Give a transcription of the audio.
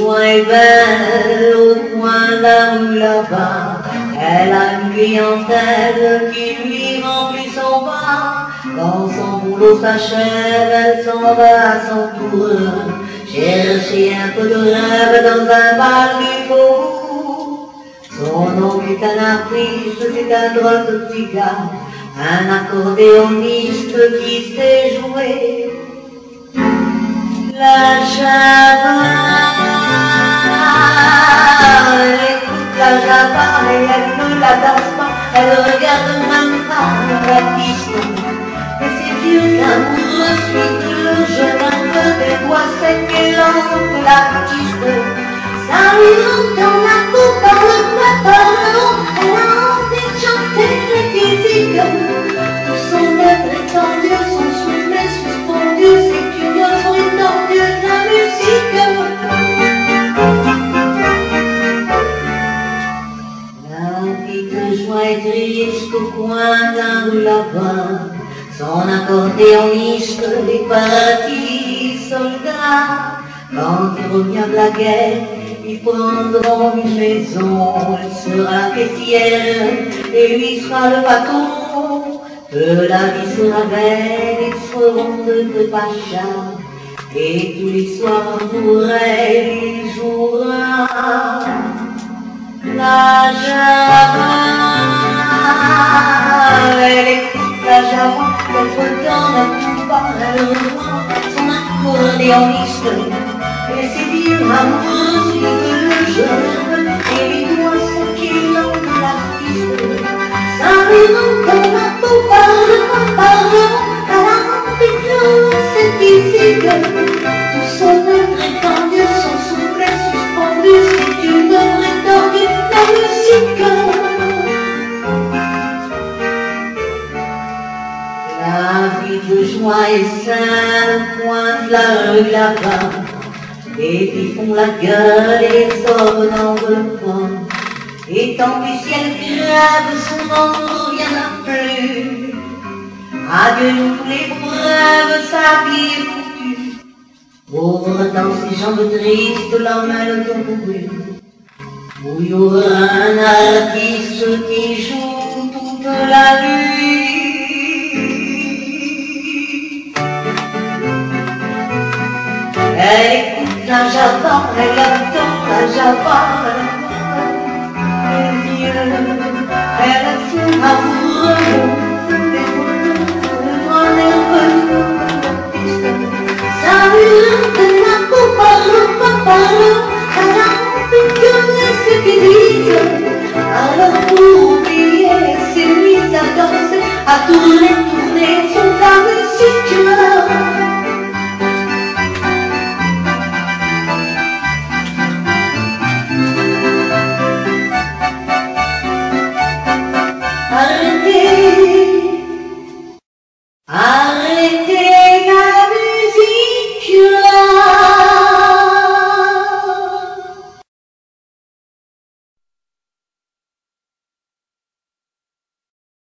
joie est belle au coin de la rue là-bas. Elle a une clientèle qui lui remplit son bar. Quand son boulot s'achève, elle s'en va à son tour chercher un peu de rêve dans un bal du faubourg. Son nom est un artiste, c'est un drôle de petit gars, un accordéoniste qui sait jouer la java. Elle écoute la java et elle ne la danse pas, elle regarde même pas la piste. Et c'est Dieu qu'amoureux suit le jeune homme des doigts secs et lents de l'artiste. Ça lui monte dans la coupe, dans le bras, par le haut, elle a envie de chanter les physiques. Tout son être étendu, son souffle est suspendu, c'est une œuvre étendue de la musique. La petite joie est triste au coin d'un rue là-bas. Son accordéoniste est parti soldat. Quand il revient de la guerre, ils prendront une maison. Elle sera la caissière et lui sera le patron. Que la vie sera belle, ils seront de pachas. Et tous les soirs pour elle, il jouera la java. Elle écoute la java, elle redonne un coup par elle revoit son accordéoniste. Et c'est bien amoureuse, il veut le jeune et lui doit ce qu'il en de l'artiste. Ça lui monte dans la peau, par le bras, par le haut, à la envie de cette physique. Tout son être étendu, son souffle est suspendu, c'est une œuvre étendue, la musique. La vie de joie est saine au coin de la rue là-bas. Les filles font la gueule et les hommes n'en veulent pas. Et tant que le ciel grave, son nom ne reviendra plus. Adieu nous tous les brèves, sa vie est foutue. Pauvre dans ses jambes tristes, l'homme elle tombe. Où il y aura un artiste qui joue toute la nuit. Elle écoute la java, elle attend la java, les yeux